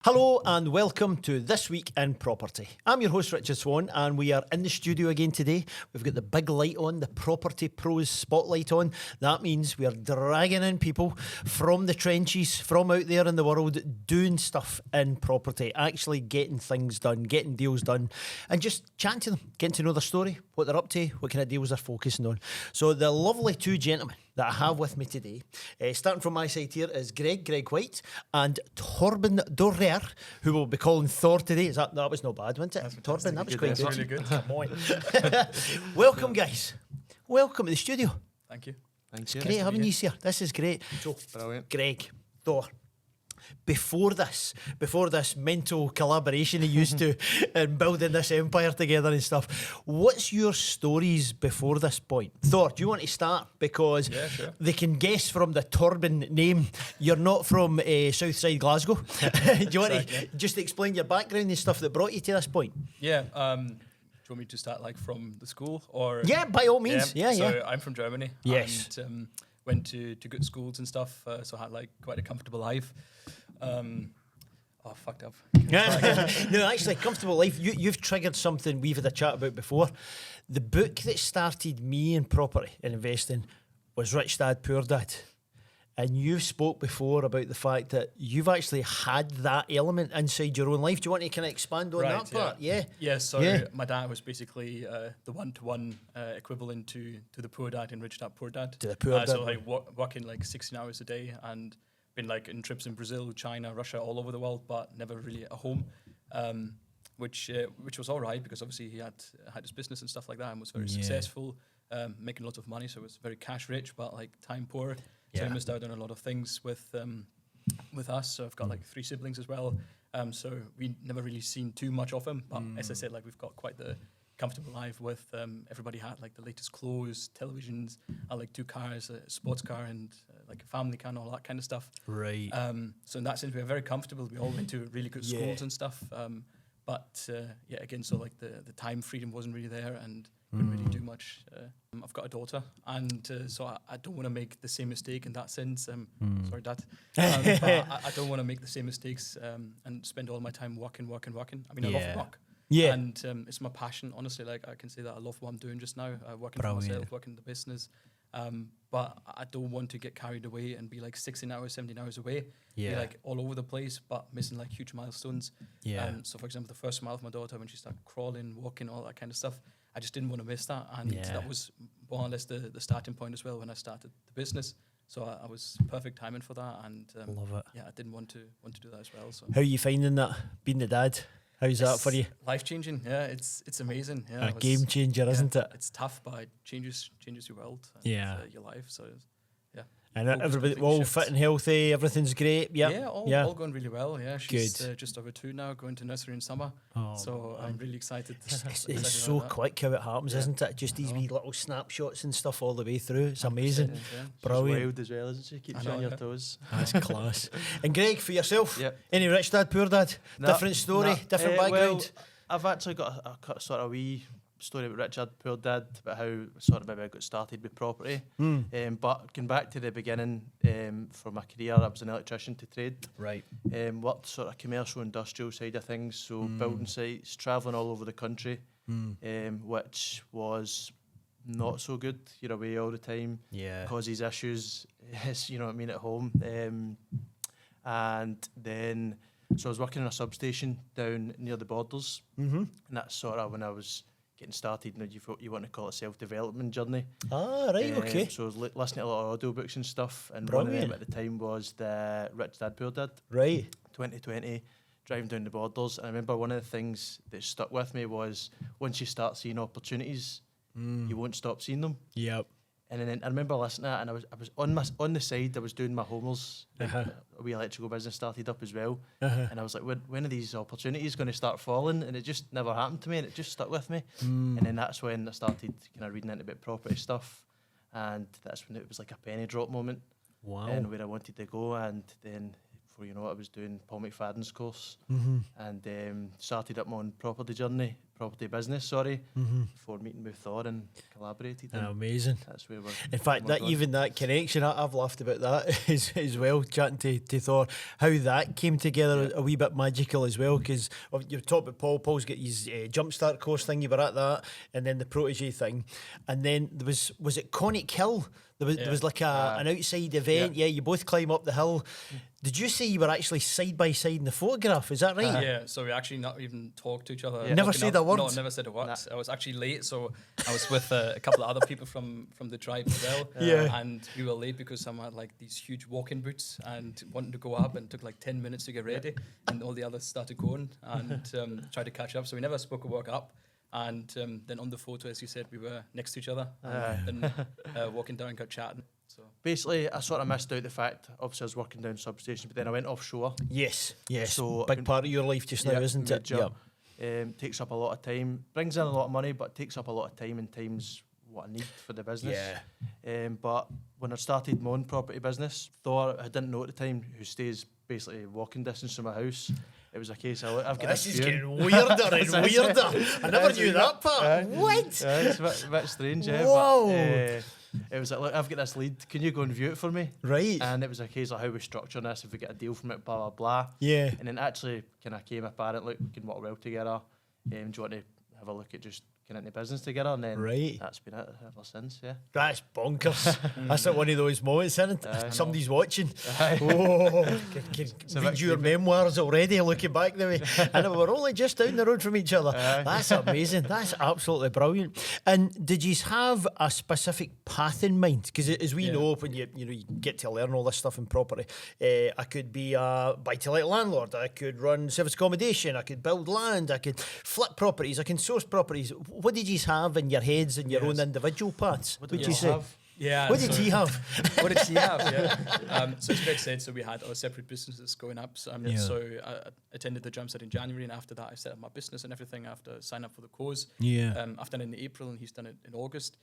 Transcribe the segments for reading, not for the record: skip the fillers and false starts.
Hello and welcome to This Week in Property. I'm your host Richard Swan and we are in the studio again today. We've got the big light on, the Property Pros spotlight on. That means we are dragging in people from the trenches, from out there in the world, doing stuff in property, actually getting things done, getting deals done, and just chatting to them, getting to know their story, what they're up to, what kind of deals they're focusing on. So the lovely two gentlemen that I have with me today, starting from my side here, is Greg White, and Thorben Dorer, who we'll be calling Thor today. That was not bad, wasn't it? Thorben, that was quite good. Really good. Come on. Welcome, guys. Welcome to the studio. Thank you. It's great having you here. This is great. So, Brilliant. Greg, Thor, before this mental collaboration he used to in building this empire together and stuff, what's your stories before this point? Thor, do you want to start? Because they can guess from the Thorben name you're not from Southside Glasgow. Do you want to just explain your background and stuff that brought you to this point? Yeah. Do you want me to start like from the school or? Yeah, by all means. Yeah. So I'm from Germany. Yes. And went to good schools and stuff. So I had like quite a comfortable life. Fucked up. No, actually, comfortable life. You've triggered something we've had a chat about before. The book that started me in property and investing was Rich Dad, Poor Dad. And you spoke before about the fact that you've actually had that element inside your own life. Do you want to kind of expand on that part? Yeah. Yeah, so my dad was basically the one-to-one equivalent to the Poor Dad in Rich Dad, Poor Dad. To the Poor Dad. So like working like 16 hours a day and been like in trips in Brazil, China, Russia, all over the world, but never really at home, which was all right because obviously he had his business and stuff like that and was very successful, making lots of money, so it was very cash rich, but like time poor. So I missed out on a lot of things with us. So I've got like 3 siblings as well. So we never really seen too much of him. But as I said, like we've got quite the comfortable life with everybody had like the latest clothes, televisions, like 2 cars, a sports car, and like a family car and all that kind of stuff. Right. So in that sense, we were very comfortable. We all went to really good schools and stuff. But again, so like the time freedom wasn't really there and couldn't really do much. I've got a daughter, and so I don't want to make the same mistake in that sense. Sorry, Dad. But I don't want to make the same mistakes and spend all my time working. I mean, I love work. Yeah. And it's my passion, honestly. Like, I can say that I love what I'm doing just now, working for myself, working the business. But I don't want to get carried away and be like 16 hours, 17 hours away. Be like all over the place, but missing like huge milestones. Yeah. So, for example, the first mile of my daughter, when she started crawling, walking, all that kind of stuff, I just didn't want to miss that. And that was more or less the starting point as well when I started the business. So I was perfect timing for that. And love it. Yeah, I didn't want to do that as well. So how are you finding that, being the dad? How's that for you? Life changing, yeah. It's amazing. Yeah, a game changer, isn't it? It's tough, but it changes your world. And, your life. So and everybody all fit and healthy. Everything's great. Yeah, all going really well. Yeah, she's just over 2 now, going to nursery in summer. So I'm really excited. It's so quick how it happens, isn't it? Just these wee little snapshots and stuff all the way through. It's amazing. Brilliant. She's wild as well, isn't she? Keeps you on your toes. That's class. And Greg, for yourself, any Rich Dad, Poor Dad? Different story, different background? Well, I've actually got a sort of wee story about Rich Dad, Poor Dad, about how sort of maybe I got started with property. But going back to the beginning, for my career, I was an electrician to trade. Right. Worked sort of commercial, industrial side of things, so building sites, travelling all over the country, which was not so good. You're away all the time, causes issues, you know what I mean, at home. And then, so I was working in a substation down near the borders, and that's sort of when I was getting started. You want to call it a self-development journey. Okay. So I was listening to a lot of audiobooks and stuff, and one of them at the time was the Rich Dad, Poor Dad. Right. 2020, driving down the borders. And I remember one of the things that stuck with me was once you start seeing opportunities, you won't stop seeing them. Yep. And then I remember listening to that, and I was on the side. I was doing my homers. A wee electrical business started up as well, and I was like, when are these opportunities going to start falling? And it just never happened to me, and it just stuck with me. And then that's when I started kind of reading into a bit property stuff, and that's when it was like a penny drop moment. Wow. And where I wanted to go, and then before you know it, I was doing Paul McFadden's course, and started up my own property journey property business, sorry, before meeting with Thor and collaborated. And Amazing. that's where we're. In fact, we're that going. even that connection, I've laughed about that as well, chatting to Thor, how that came together a wee bit magical as well, because you've talked about Paul's got his jumpstart course thing, you were at that, and then the protege thing, and then there was it Conic Hill? There was like an outside event. Yeah, you both climb up the hill. Did you say you were actually side by side in the photograph? Is that right? Yeah, so we actually not even talked to each other. Yeah. Never said a word? No, never said a word. I was actually late, so I was with a couple of other people from the tribe as well. Yeah. And we were late because someone had like these huge walking boots and wanted to go up and took like 10 minutes to get ready. And all the others started going and tried to catch up. So we never spoke a word up. And then on the photo, as you said, we were next to each other and then walking down and got chatting. So Basically, I sort of missed out the fact, obviously I was working down substation, but then I went offshore. Yes. So big part of your life just now, isn't it? Major. Takes up a lot of time, brings in a lot of money, but takes up a lot of time, and time's what I need for the business. But when I started my own property business, Thor, I didn't know at the time, who stays basically walking distance from my house, it was a case of, I've got This this is viewing. getting weirder and weirder. I never knew that part. What? It's a bit strange, yeah. Whoa. But, it was like, look, I've got this lead. Can you go and view it for me? Right. And it was a case of how we structure this, if we get a deal from it, blah, blah, blah. Yeah. And then actually kind of came apparent, look, we can work well together. Do you want to have a look at just getting into business together? And then Right. that's been it ever since, yeah. That's bonkers. That's like one of those moments, isn't it? Somebody's watching. Aye. Oh, can read bit your memoirs already, looking back the way. And we're only just down the road from each other. That's amazing. That's absolutely brilliant. And did you have a specific path in mind? Because as we know, when you get to learn all this stuff in property, I could be a buy-to-let landlord. I could run service accommodation. I could build land. I could flip properties. I can source properties. What did you have in your heads and your own individual paths? What did you say? yeah. What did he have? What did she have? Yeah. So as Greg said, so we had our separate businesses going up. So, so I attended the jump set in January, and after that, I set up my business and everything after signing up for the course. Yeah. I've done it in April, and he's done it in August.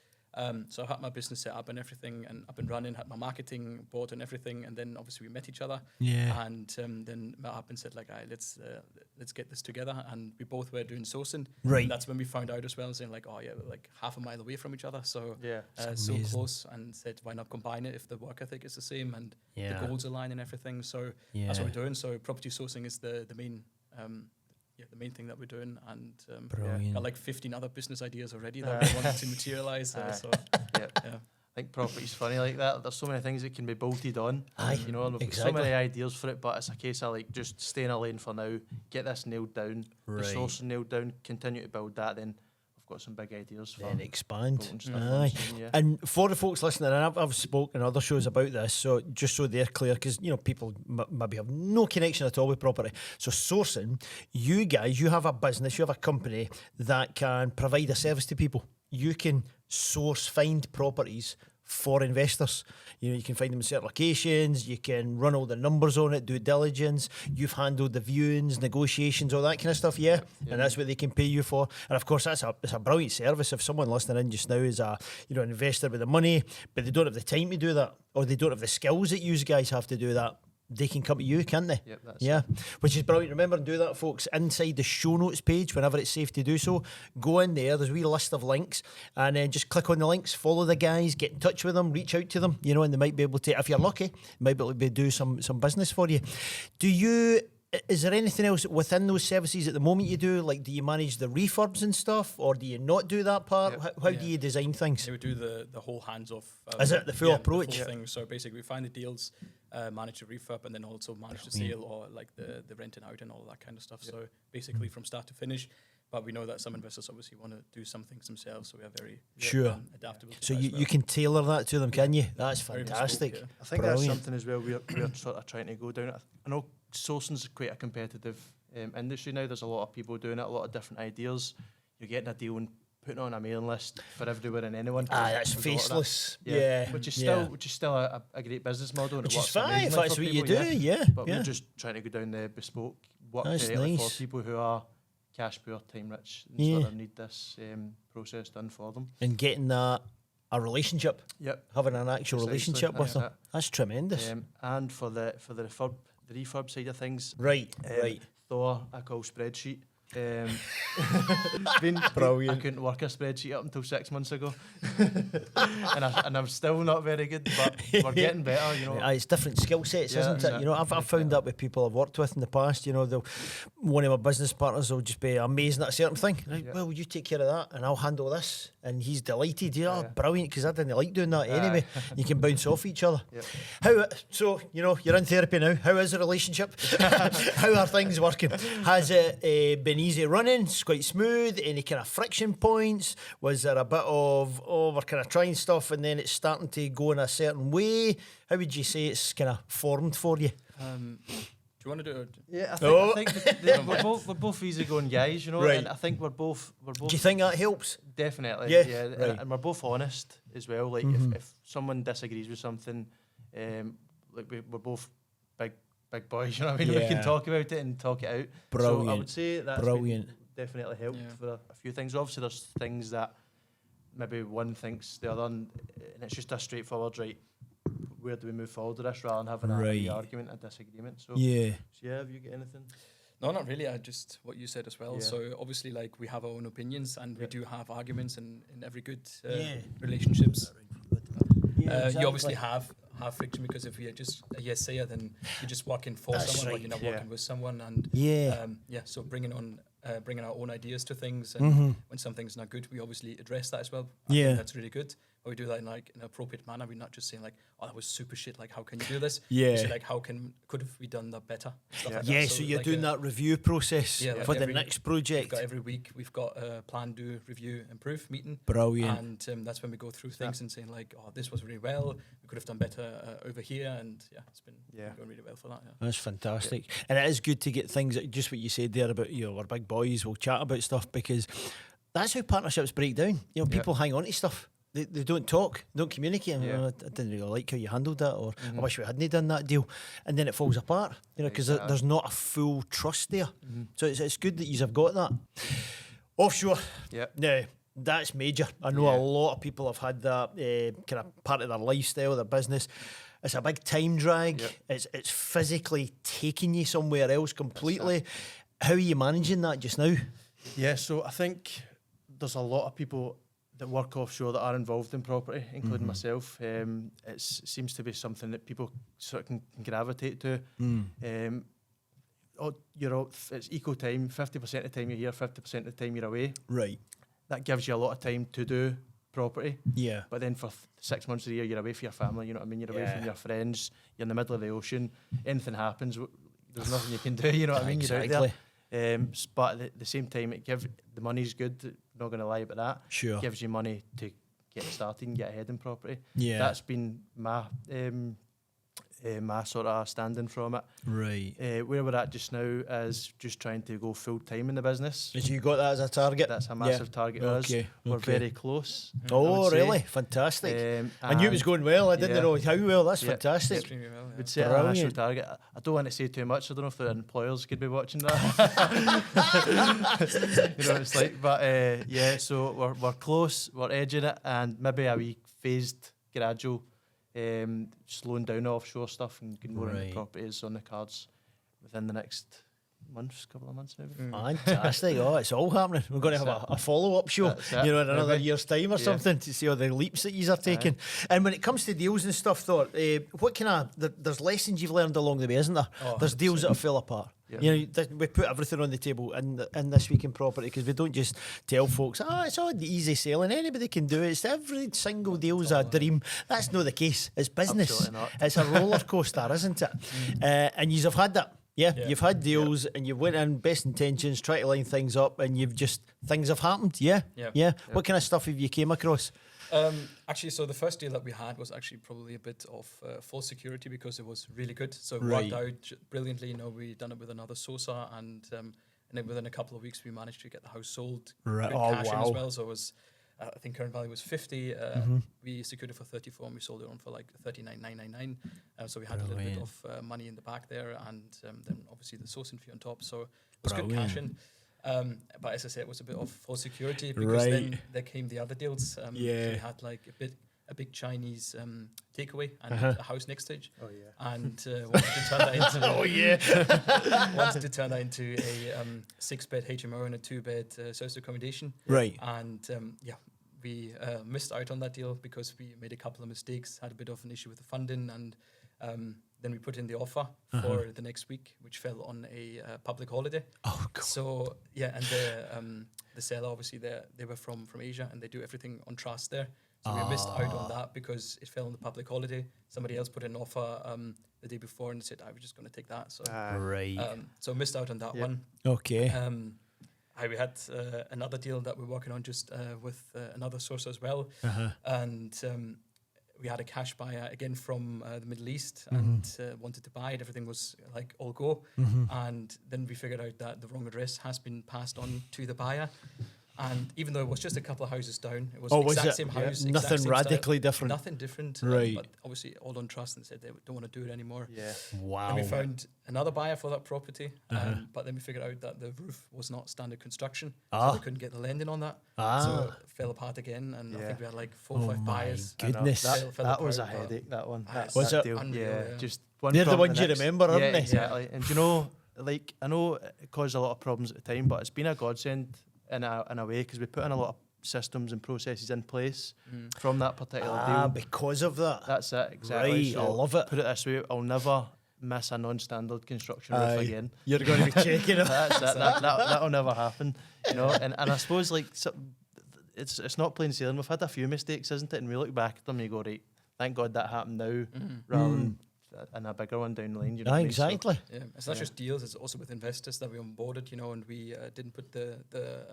So I had my business set up and everything, and up and running, had my marketing board and everything, and then obviously we met each other. Yeah. And then met up and said like, let's get this together, and we both were doing sourcing. Right. And that's when we found out as well, saying like, oh yeah, we're like half a mile away from each other, so Yeah. so amazing. close, and said why not combine it if the work ethic is the same and Yeah. the goals align and everything. So that's what we're doing. So property sourcing is the main. The main thing that we're doing, and Brilliant. got like 15 other business ideas already that we wanted to materialize. So Yeah. I think property's funny like that. There's so many things that can be bolted on. Aye, You know, and we've got so exactly. many ideas for it, but it's a case of like just stay in a lane for now, get this nailed down, Right. the sourcing nailed down, continue to build that, then we've got some big ideas for Then expand. bolting stuff on Aye. soon, yeah. And for the folks listening, and I've spoken on other shows about this, so just so they're clear, because people maybe have no connection at all with property. So sourcing, you guys, you have a business, you have a company that can provide a service to people. You can find properties for investors. You can find them in certain locations, you can run all the numbers on it, due diligence, you've handled the viewings, negotiations, all that kind of stuff, and that's what they can pay you for. And of course, it's a brilliant service. If someone listening in just now is a an investor with the money, but they don't have the time to do that, or they don't have the skills that you guys have to do that, they can come to you, can't they? Yep, that's Yeah, which is brilliant. Remember to do that, folks, inside the show notes page whenever it's safe to do so. Go in there, there's a wee list of links, and then just click on the links, follow the guys, get in touch with them, reach out to them, and they might be able to, if you're lucky, might be able to do some business for you. Is there anything else within those services at the moment you do? Like, do you manage the refurbs and stuff, or do you not do that part? Yep. How do you design things? they would do the whole hands-off. Is it the full approach? The full thing. So basically, we find the deals, manage the refurb, and then also manage the sale or like the renting out and all that kind of stuff. So basically, from start to finish. But we know that some investors obviously want to do some things themselves, so we are very adaptable. To So that as you can tailor that to them, can you? That's Very fantastic. bespoke, I think Brilliant. that's something as well we're sort of trying to go down. I know sourcing's quite a competitive industry now. There's a lot of people doing it, a lot of different ideas. You're getting a deal and putting it on a mailing list for everywhere and anyone. That's There's a lot of that. faceless. Yeah, which is still a great business model. And Which it is works fine if amazingly that's for what you people, do. Yeah, But yeah. we're just trying to go down the bespoke work That's directly nice. for people who are cash poor, time rich, and Yeah. sort of need this process done for them. And getting a relationship, Yep. having an actual Precisely, relationship with that's them, that's tremendous. And for the refurb side of things, Right, um, right. Thor, I call spreadsheet. Brilliant. I couldn't work a spreadsheet up until 6 months ago, and I'm still not very good. But we're getting better, you know. It's different skill sets, Yeah, isn't it? You know, I've found that with people I've worked with in the past. You know, one of my business partners will just be amazing at a certain thing. Right, Yeah. well, you take care of that, and I'll handle this. And he's delighted. Yeah, Yeah. brilliant, because I didn't like doing that anyway. You can bounce off each other. Yep. So you know, you're in therapy now. How is the relationship? How are things working? Has it been easy running? It's quite smooth. Any kind of friction points? Was there a bit of we're kind of trying stuff and then it's starting to go in a certain way? How would you say it's kind of formed for you? Do you want to do it? Yeah, Oh. I think we're both easygoing guys, you know, Right. and I think we're both. Do you think that helps? Definitely, Yeah, yeah, right. and we're both honest as well. Like if someone disagrees with something, like we're both big boys, you know what I mean? We Yeah. can talk about it and talk it out. So I Brilliant. would say that's Brilliant. definitely helped Yeah. for a few things. Obviously, there's things that maybe one thinks the other, and it's just a straightforward right. Where do we move forward with this rather than having a Right. argument, a disagreement? So Yeah. have you got anything? No, not really. I just what you said as well. Yeah. So obviously, like we have our own opinions, and we Yeah. do have arguments in every good Yeah. relationships. Yeah, You obviously exactly. have friction because if you're just a yes sayer, then you're just working for That's someone, right. but you're not Yeah. working with someone. And Yeah. so bringing our own ideas to things, and Mhm. when something's not good, we obviously address that as well. Yeah. think that's really good. But we do that in like an appropriate manner. We're not just saying like, "Oh, that was super shit. Like, how can you do this?" Yeah. We say like, could have we done that better? Stuff like Yeah, that. so you're like doing that review process Yeah, like for the every- next We've project. got every week. We've got a plan, do, review, improve meeting. Brilliant. And that's when we go through things and saying like, oh, this was really well. We could have done better over here, and it's been going really well for that. Yeah. That's fantastic. And it is good to get things, just what you said there about, you know, we're big boys, we'll chat about stuff, because that's how partnerships break down. You know, people hang on to stuff. They don't talk, don't communicate. Yeah. I didn't really like how you handled that, or I wish we hadn't done that deal. And then it falls apart, you know, because Exactly. there's not a full trust there. So it's good that you have got that. Offshore. Yep. Now, that's major. I know a lot of people have had that kind of part of their lifestyle, their business. It's a big time drag. Yep. It's physically taking you somewhere else completely. How are you managing that just now? Yeah, so I think there's a lot of people that work offshore that are involved in property, including myself. It seems to be something that people sort of can gravitate to. It's equal time. 50% of the time you're here, 50% of the time you're away. Right. That gives you a lot of time to do property. Yeah. But then for 6 months of the year, you're away from your family. You know what I mean? You're away from your friends. You're in the middle of the ocean. Anything happens, there's nothing you can do. You know what I mean? You're out Exactly. there. But at the same time, the money's good. Not going to lie about that. Sure. It gives you money to get started and get ahead in property. Yeah. That's been my sort of standing from it. Right. Where we're at just now is just trying to go full time in the business. As you got that as a target? That's a massive target of us. Okay, We're okay. very close. I Oh, would say. really? Fantastic. I knew it was and going well. I didn't yeah. know how well. That's Yeah. fantastic. Extremely well. We'd set an initial Brilliant. target. I don't want to say too much. I don't know if the employers could be watching that. You know what it's like. But so we're close. We're edging it, and maybe a wee phased, gradual, slowing down offshore stuff and getting more Right. into properties on the cards within the next couple of months maybe. Fantastic. Oh, it's all happening. We're going to have a follow-up show, That's it. you know, in another Maybe. year's time or Yeah. something, to see all the leaps that you are taking. And when it comes to deals and stuff, though, what kind of, there's lessons you've learned along the way, isn't there? Oh, There's deals that have fell apart. Yeah. You know, we put everything on the table in this week in property, because we don't just tell folks, it's all easy selling. Anybody can do it. It's every single deal's a dream. That's not the case. It's business. Absolutely not. It's a roller coaster, isn't it? And you've had that. Yeah, Yeah. you've had deals and you've went in best intentions, try to line things up, and things have happened. Yeah. What kind of stuff have you came across? Actually, so the first deal that we had was actually probably a bit of false security because it was really good. So it Right. worked out brilliantly. You know, we done it with another Sosa, and then within a couple of weeks we managed to get the house sold. Right. Good Oh, cash in wow. as well. So it was, I think current value was 50. We secured it for 34, and we sold it on for like 39,999. So we had a little bit of money in the back there, and then obviously the sourcing fee on top. So it was good cash in. But as I said, it was a bit of false security because Right. then there came the other deals. So we had like a a big Chinese takeaway and a house next stage. Oh yeah. And wanted to turn that into Oh yeah. wanted to turn that into a 6-bed HMO and a 2-bed service accommodation. Right. And we missed out on that deal because we made a couple of mistakes, had a bit of an issue with the funding, and then we put in the offer for the next week, which fell on a public holiday. Oh God. So and the seller, obviously they were from Asia, and they do everything on trust there. So we missed out on that because it fell on the public holiday. Somebody else put in an offer the day before and said, I was just going to take that. So Right. So missed out on that one. Okay. We had another deal that we're working on just with another source as well. And we had a cash buyer again from the Middle East and wanted to buy it. Everything was like all go. And then we figured out that the wrong address has been passed on to the buyer. And even though it was just a couple of houses down, it was the exact same house. exact Nothing same radically style, different. Nothing different. Right. But obviously all on trust, and said they don't want to do it anymore. Yeah. Wow. And we found another buyer for that property, but then we figured out that the roof was not standard construction, so we couldn't get the lending on that. So it fell apart again, and I think we had like 4 or 5 buyers. goodness. That was a headache. That one. Was that it? deal. Unreal, Yeah. Just one. They're the problem ones to you next. remember, aren't Yeah, they? exactly. And you know, like I know it caused a lot of problems at the time, but it's been a godsend in a way because we put in a lot of systems and processes in place from that particular deal. Because of that. That's it, exactly. Right, I love it. Put it this way, I'll never miss a non-standard construction roof again. You're going to be checking it. That's it. That'll never happen, you know. And I suppose like it's not plain sailing. We've had a few mistakes, isn't it? And we look back at them and you go, right, thank God that happened now, rather than in a bigger one down the line. You know what I mean? Exactly. Yeah, it's not just deals; it's also with investors that we onboarded, you know, and we didn't put the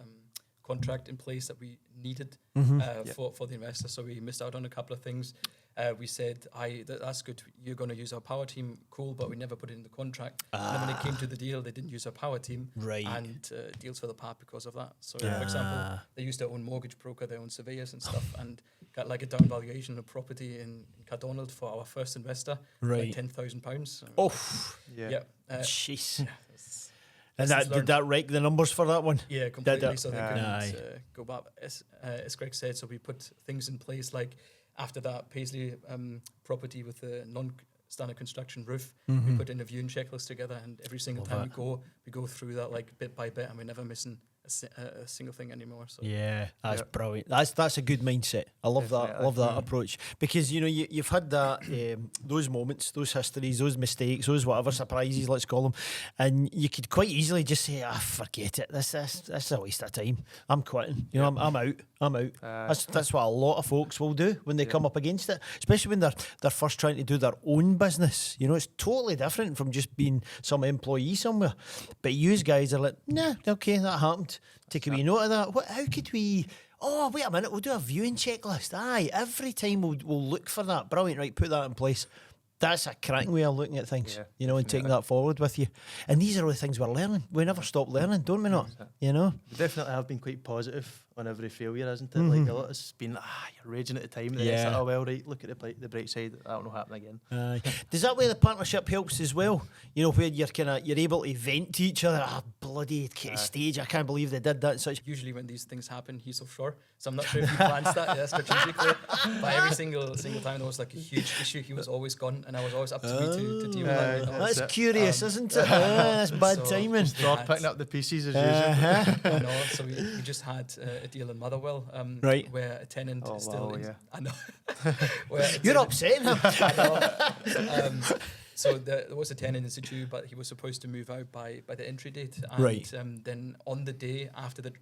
contract in place that we needed for the investors. So we missed out on a couple of things. We said, that's good, you're going to use our power team, cool, but we never put it in the contract. And then when it came to the deal, they didn't use our power team. Right. And deals fell apart because of that. So, for example, they used their own mortgage broker, their own surveyors and stuff, and got like a down valuation of property in Cardonald for our first investor, Right. like £10,000. Oh, Yeah. jeez. And lessons did learned. that wreck the numbers for that one? Yeah, completely. it? So they Aye. couldn't go back. As Greg said, so we put things in place like after that Paisley property with the non-standard construction roof, we put in a viewing checklist together, and every single time we go through that like bit by bit, and we're never missing a single thing anymore. So Yeah, that's brilliant. That's a good mindset. I love that. I Definitely. love that approach because you know you've had that those moments, those histories, those mistakes, those whatever surprises, let's call them, and you could quite easily just say, forget it. This is a waste of time. I'm quitting. You know, I'm out. That's what a lot of folks will do when they come up against it, especially when they're first trying to do their own business. You know, it's totally different from just being some employee somewhere. But you guys are like, nah, okay, that happened. Take a wee note of that. How could we? Oh, wait a minute. We'll do a viewing checklist. Aye, every time we'll look for that. Brilliant. Right, put that in place. That's a cracking way of looking at things, you know, and taking that forward with you. And these are all the things we're learning. We never stop learning, don't we not? You know? We definitely have been quite positive on every failure, isn't it? Like a lot has been, you're raging at the time, and then it's like, oh well, right, look at the bright side, that'll not happen again. Aye. Does that way the partnership helps as well? You know, where you're able to vent to each other. Bloody stage! I can't believe they did that. And such. usually when these things happen, he's offshore. So I'm not sure if he plans that strategically. But every single time there was like a huge issue, he was always gone, and I was always up to me to deal with that. You know? That's it. curious, isn't it? That's bad so timing. Start picking up the pieces as usual. I know. So we just had a deal in Motherwell, Right. where a tenant is still. wow, yeah. I know. Where a You're tenant- upsetting him. I know. So there was a tenant in situ, but he was supposed to move out by the entry date. And, Right. Then on the day after the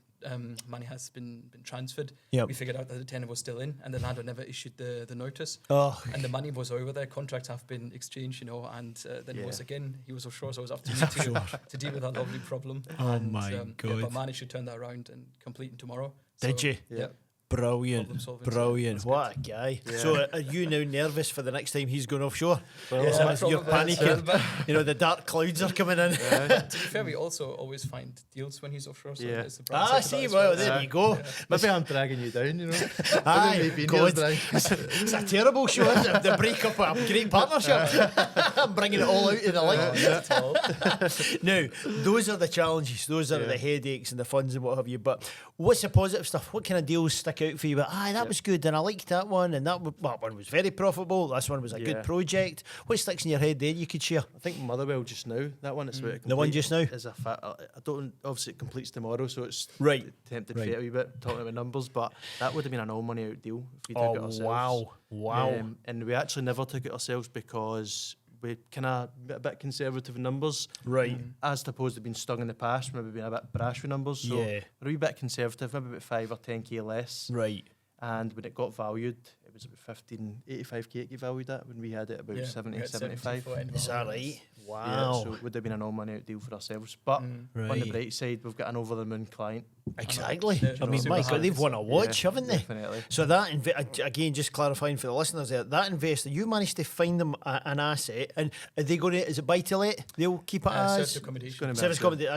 money has been transferred, Yep. we figured out that the tenant was still in, and the landlord never issued the notice. Oh, And the money was over there. Contracts have been exchanged, you know, and then it was again, he was offshore, so it was up to me to deal with that lovely problem. Oh and, my Yeah, God. but managed to turn that around and complete it tomorrow. Did So, you? Yeah. brilliant. Problem-solving, so Brilliant. that's What a guy. So are you now nervous for the next time he's going offshore? Yeah, You're probably. panicking. You know, the dark clouds are coming in. To be fair, we also always find deals when he's offshore. So Yeah. it's the bright side of that See, as well, well. there you go. Maybe I'm dragging you down, you know. Aye, Maybe God. Neil's It's a terrible show, isn't it? The breakup of a great partnership. I'm bringing it all out of the light. Not at all. Now, those are the challenges, those are the headaches and the funds and what have you. But what's the positive stuff? What kind of deals stick out for you, but that was good, and I liked that one, and that one was very profitable. This one was a good project. What sticks in your head there you could share? I think Motherwell just now. That one, it's about the one just now is a I don't obviously it completes tomorrow, so it's tempted to a wee bit talking about numbers, but that would have been an all money out deal if we took it ourselves. Wow. And we actually never took it ourselves because we kind of a bit conservative in numbers, right? As opposed to being stung in the past, maybe being a bit brash with numbers. So we're a wee bit conservative, maybe about 5 or 10k less, right? And when it got valued, it was about 85k it got valued at when we had it about 70, 75. Is that right? Wow. Yeah, so it would have been an all money out deal for ourselves. But on the bright side, we've got an over the moon client. Exactly. I mean, my God, they've won a watch, haven't they? Definitely. So that, again, just clarifying for the listeners there, that investor, you managed to find them an asset, and are they going to, is it buy to let? They'll keep it as service accommodation.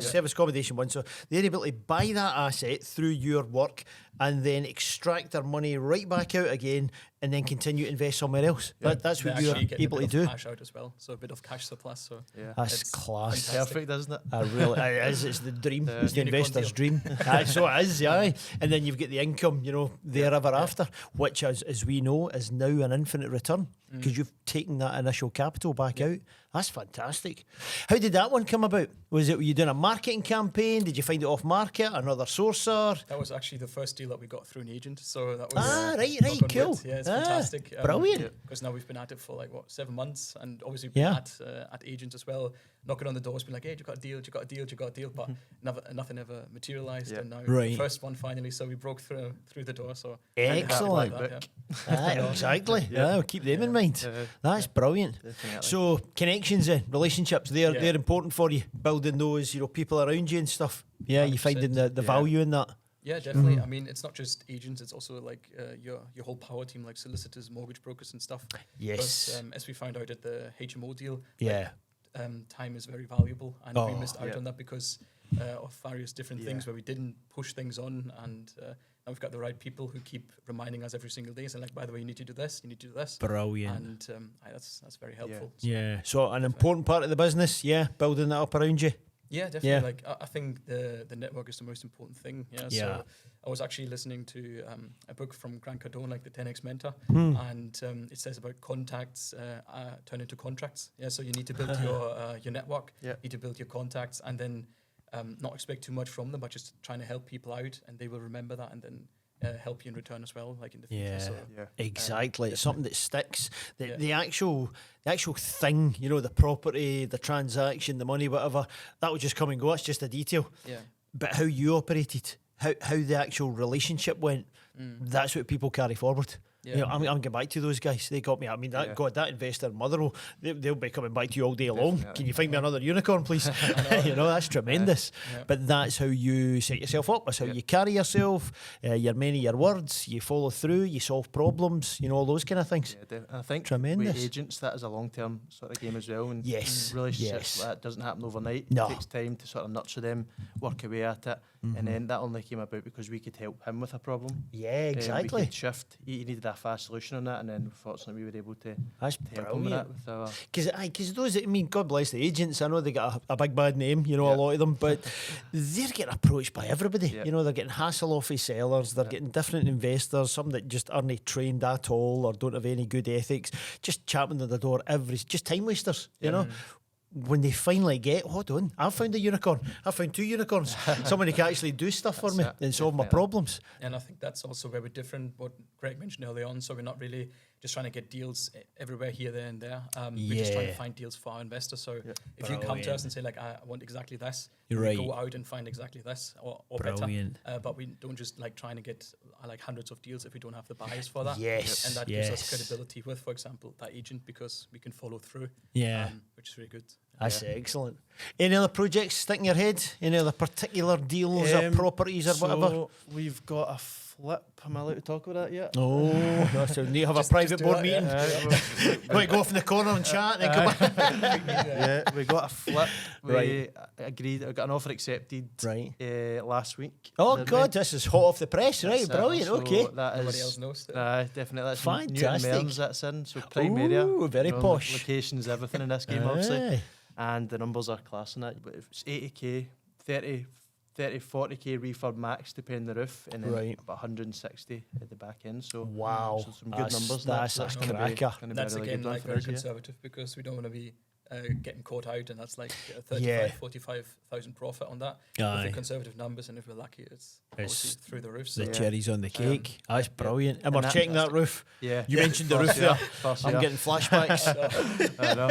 Service accommodation one. So they're able to buy that asset through your work and then extract their money right back out again and then continue to invest somewhere else. That's what you're able to do. Cash out as well, so a bit of cash surplus. So that's class. Perfect, isn't it? It is. It's the dream. It's the investor's dream. So it is, and then you've got the income, there ever after, which, as we know, is now an infinite return because you've taken that initial capital back out. That's fantastic. How did that one come about? Were you doing a marketing campaign? Did you find it off market? Another sourcer? That was actually the first deal that we got through an agent. So that was right, cool. Yeah, it's fantastic. Brilliant. Because now we've been at it for 7 months, and obviously we've been at agents as well, knocking on the doors, being like, "Hey, you got a deal? You got a deal? You got a deal?" But nothing ever materialised. And now the first one finally. So we broke through the door. So excellent. Exactly. We'll keep them in mind. That's brilliant. Definitely. So connections then, relationships, they're important for you, building those, people around you and stuff. Yeah, you finding the value in that. Yeah, definitely. I mean, it's not just agents; it's also like your whole power team, like solicitors, mortgage brokers, and stuff. Yes. Because, as we found out at the HMO deal, time is very valuable, and we missed out on that because of various different things where we didn't push things on, and now we've got the right people who keep reminding us every single day, saying like, by the way, you need to do this, you need to do this. Brilliant. And that's very helpful. So an important part of the business, building that up around you. Yeah, definitely. Like I think the network is the most important thing. So I was actually listening to a book from Grant Cardone, like the 10x Mentor, and it says about contacts turn into contracts. So you need to build your network, you need to build your contacts, and then not expect too much from them, but just trying to help people out, and they will remember that, and then help you in return as well, like in the future. So, exactly. It's something that sticks. The actual thing, the property, the transaction, the money, whatever, that will just come and go. It's just a detail. Yeah. But how you operated, how the actual relationship went, that's what people carry forward. Yeah. I'm going back to those guys. They got me. I mean, that investor, Motherwell, they'll be coming back to you all day long. Can you find me another unicorn, please? That's tremendous. But that's how you set yourself up. That's how you carry yourself. You're men of your words. You follow through. You solve problems. All those kind of things. I think tremendous. With agents, that is a long-term sort of game as well. And relationships, that doesn't happen overnight. No. It takes time to sort of nurture them, work away at it. And then that only came about because we could help him with a problem. Yeah, exactly. We could shift. He needed a fast solution on that, and then fortunately we were able to help him with that. Because those, God bless the agents, I know they got a big bad name, a lot of them, but they're getting approached by everybody. They're getting hassle off of sellers, they're getting different investors, some that just aren't trained at all or don't have any good ethics, just chapping at the door just time wasters, When they finally get, hold on, I've found a unicorn. I've found 2 unicorns. Somebody can actually do stuff for me and solve my problems. And I think that's also where we're different, what Greg mentioned early on. So we're not really just trying to get deals everywhere, here, there, and there. We're just trying to find deals for our investors. So if you come to us and say, like, I want exactly this, we go out and find exactly this or better. But we don't just like trying to get like hundreds of deals if we don't have the buyers for that. Yes. And that gives us credibility with, for example, that agent, because we can follow through. Which is really good. That's excellent. Any other projects stick in your head? Any other particular deals or properties or whatever? We've got a flip. Am I allowed to talk about that yet? Oh, so need to have a private board meeting. Wait, go off in the corner and chat and then come back. We got a flip. We agreed. I got an offer accepted last week. Oh God, this is hot off the press, right? Brilliant. Okay. Nobody else knows. Definitely. That's fantastic. Newton Mearns, that's in. So prime area. Very posh. Locations, everything in this game, obviously. And the numbers are class in that. But it's 80k, 30, 40k refurb max to pay on the roof, and then Right. about 160 at the back end. So Wow. so some good numbers. And That's a gonna be- cracker. gonna be That's a really again good one like for very us, yeah. conservative because we don't want to be getting caught out, and that's like 35, Yeah. 45,000 profit on that. Aye. With the conservative numbers, and if we're lucky, it's obviously through the roof. So The cherries on the cake. That's brilliant. And And we're that- checking that roof. Yeah, You mentioned the First roof there. year, first I'm year. getting flashbacks. I know.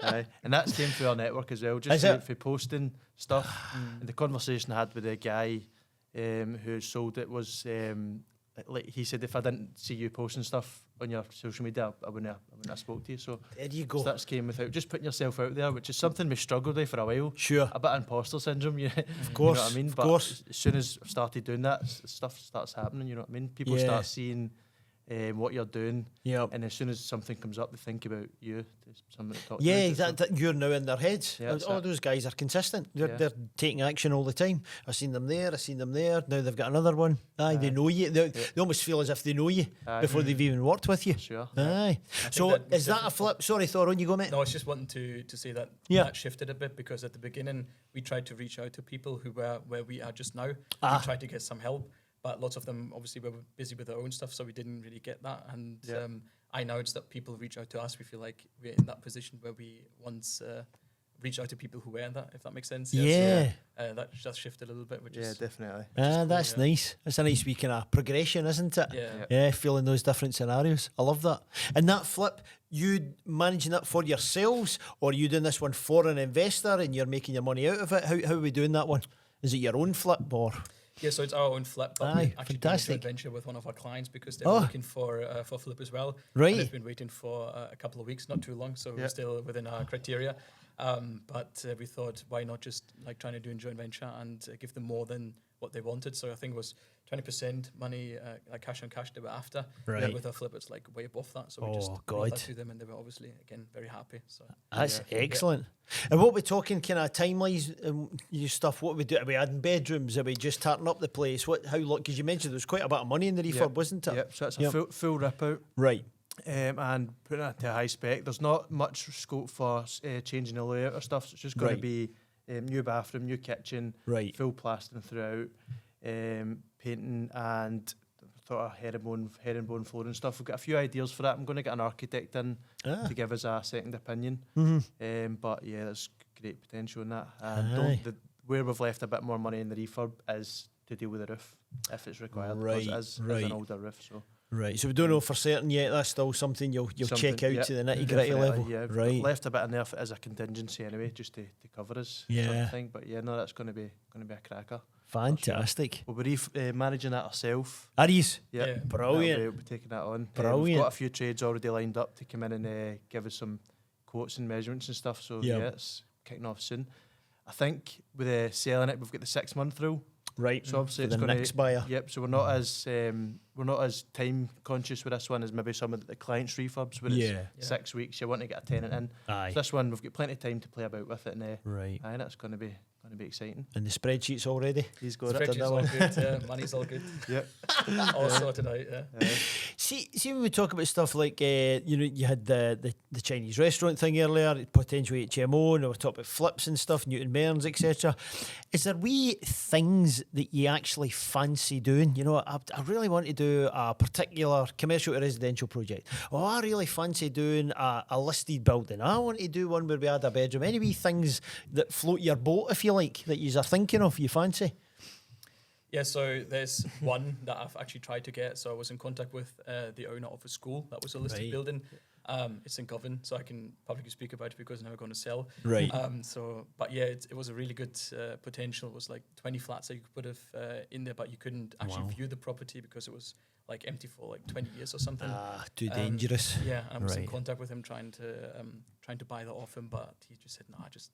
Aye. And that's came through our network as well, Is just it? for posting stuff. And the conversation I had with the guy who sold it was, like he said, if I didn't see you posting stuff on your social media, I wouldn't have spoke to you. So There you go. that came without just putting yourself out there, which is something we struggled with for a while. Sure. A bit of imposter syndrome, of Of course. You know what I mean? Of But course. as soon as I've started doing that, stuff starts happening. You know what I mean? People Yeah. start seeing what you're doing, Yeah. and as soon as something comes up, they think about you. There's something to talk to. Yeah, So- that you're now in their heads. Yeah, that's Oh, it. those guys are consistent. They're, Yeah. they're taking action all the time. I've seen them there. I've seen them there. Now they've got another one. Aye, they know you. They almost feel as if they know you Aye. before they've even worked with you. Sure. Aye. So that was is that a flip? Sorry, Thor, on you go, mate. No, I was just wanting to say that Yeah. that shifted a bit because at the beginning we tried to reach out to people who were where we are just now. Ah. We tried to get some help, but lots of them obviously were busy with their own stuff, so we didn't really get that. And Yeah. I know it's that people reach out to us. We feel like we're in that position where we once reach out to people who were in that, if that makes sense. Yeah. So, that just shifted a little bit, which Yeah, is definitely. Ah, that's yeah. nice. It's a nice wee kind of progression, isn't it? yeah. Yeah, feeling those different scenarios. I love that. And that flip, you managing that for yourselves, or are you doing this one for an investor and you're making your money out of it? How are we doing that one? Is it your own flip or? Yeah, so it's our own flip, but Aye, we actually done a fantastic. joint venture with one of our clients because they Oh. were looking for flip as well. Right. And they've been waiting for a couple of weeks, not too long, so Yeah. we're still within our criteria. But we thought, why not just like trying to do a joint venture and give them more than what they wanted? So I think it was 20% money, like cash on cash they were after. Right. But with our flip, it's like way above that. So we just Oh, brought God. that to them, and they were obviously again very happy. So That's Yeah. excellent. And what we talking kind of timelines and you stuff? What we do? Are we adding bedrooms? Are we just tarting up the place? What? How long? Because you mentioned there was quite a bit of money in the refurb, Yep. wasn't it? Yep. So it's Yep. a full rip out. Right. And putting it to high spec. There's not much scope for changing the layout or stuff. So it's just going Right. to be new bathroom, new kitchen, Right. full plastering throughout, painting, and sort of herringbone flooring stuff. We've got a few ideas for that. I'm going to get an architect in Ah. to give us a second opinion. But yeah, there's great potential in that. Aye. Where we've left a bit more money in the refurb is to deal with the roof if it's required. Right, Because it is right. an older roof. So. Right. So we don't know for certain yet. That's still something you'll check out yeah, to the nitty gritty definitely, level. Yeah, we've Right. left a bit in there as a contingency anyway, just to cover us. Sort Yeah. of thing. But yeah, no, that's going to be a cracker. Fantastic. We'll be managing that ourselves. Aries. Yeah, Yeah. Brilliant. We'll be taking that on. Brilliant. We've got a few trades already lined up to come in and give us some quotes and measurements and stuff. So Yeah. yeah, it's kicking off soon. I think with selling it, we've got the 6 month rule. Right. So obviously For it's the going next buyer. Yep. So we're not as time conscious with this one as maybe some of the clients' refurbs where Yeah. it's 6 weeks. You want to get a tenant in. Aye. So this one we've got plenty of time to play about with it, and Right. aye, that's going to be exciting. And the spreadsheets already. He's got it. spreadsheet's that all one. good, money's all good, Yep. all sorted out. Yeah. See when we talk about stuff like you had the Chinese restaurant thing earlier, potential HMO, and we talked about flips and stuff, Newton Mearns, etc. Is there wee things that you actually fancy doing? You know, I really want to do a particular commercial or residential project. Oh, I really fancy doing a listed building. I want to do one where we add a bedroom. Any wee things that float your boat, if you like, that you are thinking of, you fancy? Yeah, so there's one that I've actually tried to get. So I was in contact with the owner of a school that was a listed Right. building. It's in Govan, so I can publicly speak about it because it's never going to sell. Right. But yeah, it was a really good potential. It was like 20 flats that you could put in there, but you couldn't actually Wow. view the property because it was like empty for like 20 years or something. Too Um, dangerous. Yeah, and I was in Right. contact with him trying to buy that off him, but he just said, "Nah, just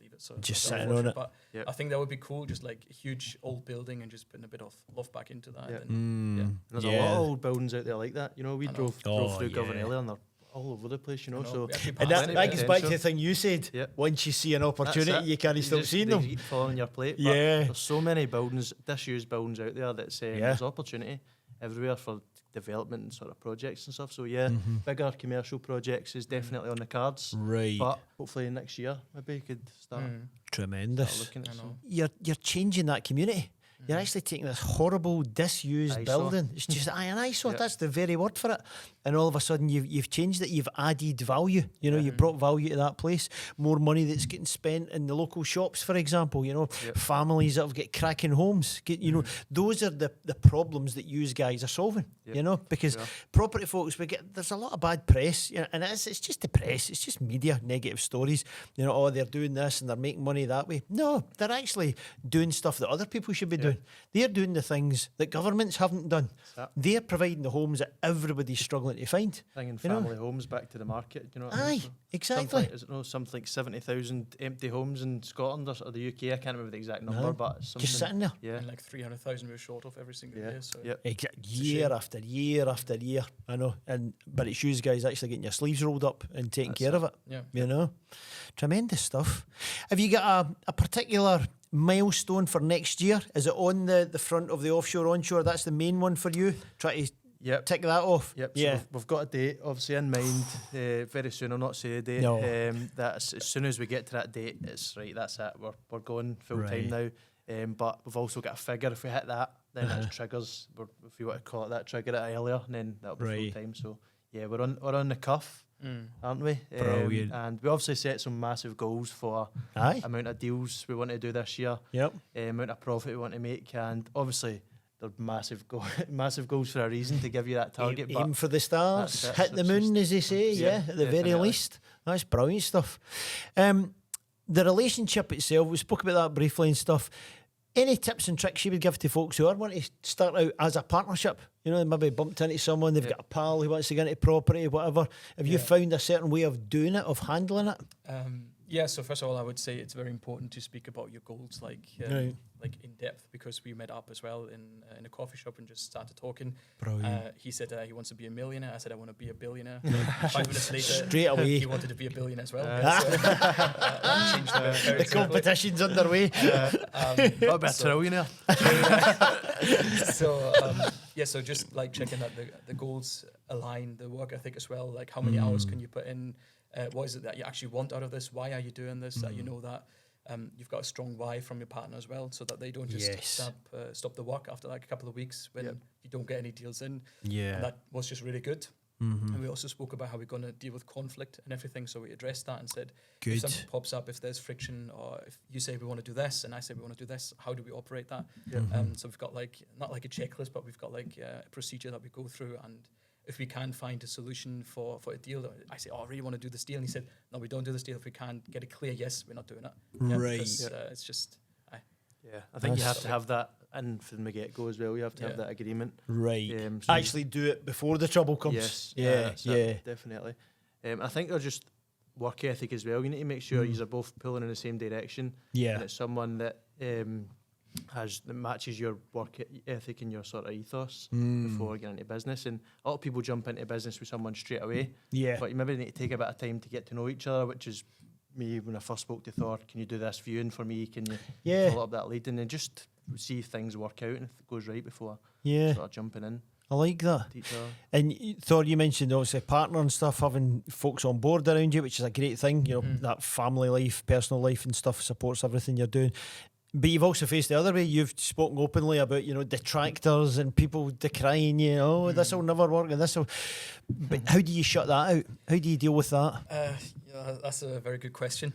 leave it." So Just it's sitting on unfortunate, it. But Yep. I think that would be cool, just like a huge old building and just putting a bit of love back into that. Yep. And, yeah. There's a lot of old buildings out there like that. You know, we I know. drove Oh, through Govan yeah. earlier, and they're all over the place. You know, I know, so we actually And passed that, it, that yeah. gets back to the Potential. thing you said. Yep. Once you see an That's opportunity, it. you can't stop just- seeing they them. keep falling on your plate. Yeah. There's so many buildings, disused buildings out there that's Yeah. there's opportunity everywhere for development and sort of projects and stuff. So yeah, bigger commercial projects is definitely on the cards. Right. But hopefully next year maybe you could start Tremendous. looking at I know. some. You're changing that community. You're actually taking this horrible, disused Eyesore. building. It's just an eyesore. That's the very word for it. And all of a sudden, you've changed it. You've added value. You know, you've brought value to that place. More money that's getting spent in the local shops, for example. You know, families that have got cracking homes. You know, those are the problems that you guys are solving. You know, because property folks, there's a lot of bad press. You know, and it's just the press. It's just media, negative stories. You know, oh, they're doing this and they're making money that way. No, they're actually doing stuff that other people should be doing. They're doing the things that governments haven't done. They're providing the homes that everybody's struggling to find. Bringing family homes back to the market, you know what I mean? So exactly. Something like 70,000 empty homes in Scotland or the UK. I can't remember the exact number, but it's something. Just sitting there. Yeah. And like 300,000 we're short of every single year. So Year after year after year, I know. But it's you guys actually getting your sleeves rolled up and taking care of it. Yeah. You know, tremendous stuff. Have you got a particular milestone for next year? Is it on the front of the offshore onshore? That's the main one for you. Try to tick that off. So we've got a date obviously in mind very soon. I'll not say the date. No. That's as soon as we get to that date, it's right. That's it. We're going full time now. But we've also got a figure. If we hit that, then it triggers. If you want to call it that, trigger it earlier, and then that'll be full time. So yeah, we're on the cuff. Aren't we? Brilliant. And we obviously set some massive goals for amount of deals we want to do this year. Amount of profit we want to make, and obviously they're massive goals for a reason to give you that target. Aim for the stars, that's hit the moon, as they say. At the very least, that's brilliant stuff. The relationship itself, we spoke about that briefly and stuff. Any tips and tricks you would give to folks who are wanting to start out as a partnership? You know, maybe bumped into someone, they've got a pal who wants to get into property, whatever. Have you found a certain way of doing it, of handling it? So first of all, I would say it's very important to speak about your goals, like in depth, because we met up as well in a coffee shop and just started talking. He said he wants to be a millionaire. I said I want to be a billionaire. 5 minutes later, straight away, he wanted to be a billionaire as well. Changed the competition's underway. Not about a trillionaire. So just like checking that the goals align, the work ethic as well. Like how many hours can you put in? What is it that you actually want out of this? Why are you doing this? That you know that you've got a strong why from your partner as well, so that they don't just stop the work after like a couple of weeks when you don't get any deals in. And that was just really good. And we also spoke about how we're going to deal with conflict and everything. So we addressed that and said, if something pops up, if there's friction, or if you say we want to do this and I say we want to do this, how do we operate that? So we've got like, not like a checklist, but we've got like a procedure that we go through. And if we can find a solution for a deal, I say, I really want to do this deal. And he said, no, we don't do this deal. If we can't get a clear yes, we're not doing it. It's just... I think you have to have that in from the get-go as well. You have to have that agreement. So actually do it before the trouble comes. Definitely. I think they're just work ethic as well. You need to make sure you're both pulling in the same direction. And it's someone that that matches your work ethic and your sort of ethos before getting into business. And a lot of people jump into business with someone straight away. But you maybe need to take a bit of time to get to know each other, which is me when I first spoke to Thor. Can you do this viewing for me? Can you follow up that lead? And then just see if things work out and if it goes right before sort of jumping in. I like that. And Thor, you mentioned obviously partner and stuff, having folks on board around you, which is a great thing. You know, that family life, personal life and stuff supports everything you're doing. But you've also faced the other way. You've spoken openly about, you know, detractors and people decrying you. Oh, this will never work and this will... But how do you shut that out? How do you deal with that? That's a very good question.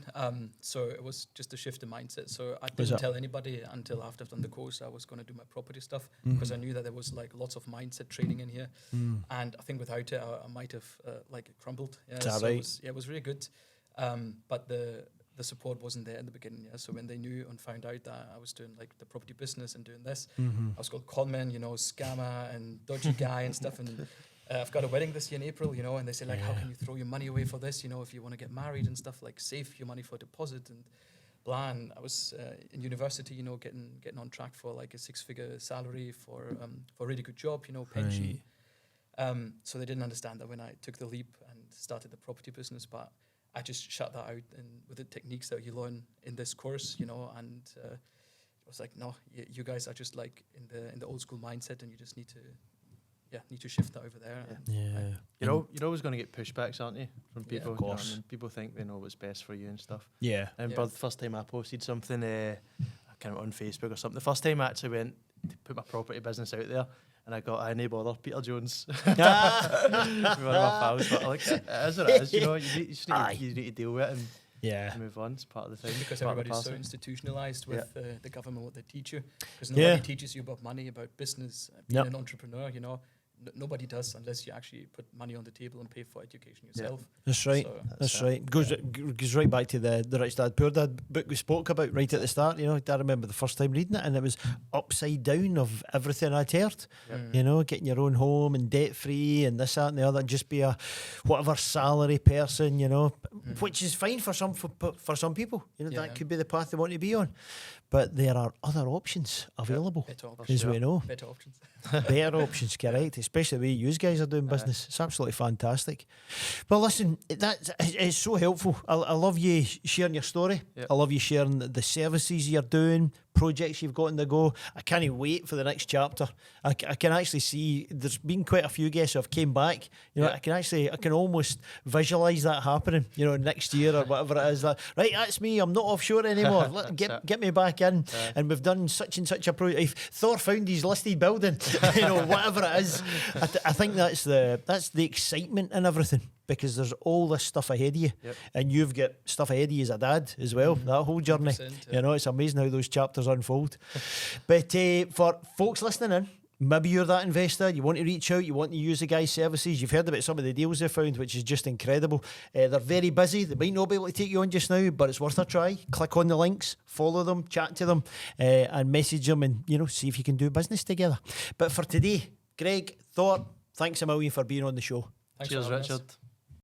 So it was just a shift in mindset. So I didn't tell anybody until after I've done the course I was going to do my property stuff, because I knew that there was like lots of mindset training in here. And I think without it, I might have like crumbled. It was really good. But the support wasn't there in the beginning. So when they knew and found out that I was doing like the property business and doing this, I was called conman, you know, scammer and dodgy guy and stuff. And I've got a wedding this year in April, you know, and they say like, how can you throw your money away for this? You know, if you want to get married and stuff, like save your money for a deposit and blah. And I was in university, you know, getting on track for like a 6-figure salary for a really good job, you know, pension. So they didn't understand that when I took the leap and started the property business, but I just shut that out and with the techniques that you learn in this course, you know, and it was like, no, you guys are just like in the old school mindset, and you just need to need to shift that over there. Yeah. You're always going to get pushbacks, aren't you, from Yeah, people? of you know what I course. mean? People think they know what's best for you and stuff. Yeah. And Yeah. but the first time I posted something, kind of on Facebook or something, the first time I actually went to put my property business out there, and I got I no bother Peter Jones, one of my pals. But like, it is what it is, you know. You just need to deal with it and Yeah. move on. It's part of the thing. Because part of the everybody's so parcel. institutionalized with the government, what they teach you. Because Yeah. nobody teaches you about money, about business, being Yep. an entrepreneur, you know. Nobody does unless you actually put money on the table and pay for education yourself. That's right. So, That's right. Goes right back to the Rich Dad Poor Dad book we spoke about right at the start. You know, I remember the first time reading it, and it was upside down of everything I'd heard. You know, getting your own home and debt free and this, that, and the other. Just be a whatever salary person. You know, which is fine for some people. You know, Yeah. that could be the path they want to be on. But there are other options available, better options. as we know. Better options. Better options, correct? Especially the way you guys are doing business. It's absolutely fantastic. Well, listen, it's so helpful. I love you sharing your story. Yep. I love you sharing the services you're doing, projects you've got on the go. I can't wait for the next chapter. I can actually see there's been quite a few guests who have came back. You know, Yep. I can almost visualise that happening. You know, next year or whatever it is. That right, that's me. I'm not offshore anymore. Get me back in. And we've done such and such a project. If Thor found his listed building, you know, whatever it is. I think that's the excitement and everything, because there's all this stuff ahead of you, Yep. and you've got stuff ahead of you as a dad as well. That whole journey, 100%, you know, it's amazing how those chapters unfold. But for folks listening in, maybe you're that investor, you want to reach out, you want to use the guy's services, you've heard about some of the deals they found, which is just incredible. They're very busy, they might not be able to take you on just now, but it's worth a try. Click on the links, follow them, chat to them, and message them, and, you know, see if you can do business together. But for today, Greg, Thor, thanks a million for being on the show. Thanks for Cheers, having us. Richard.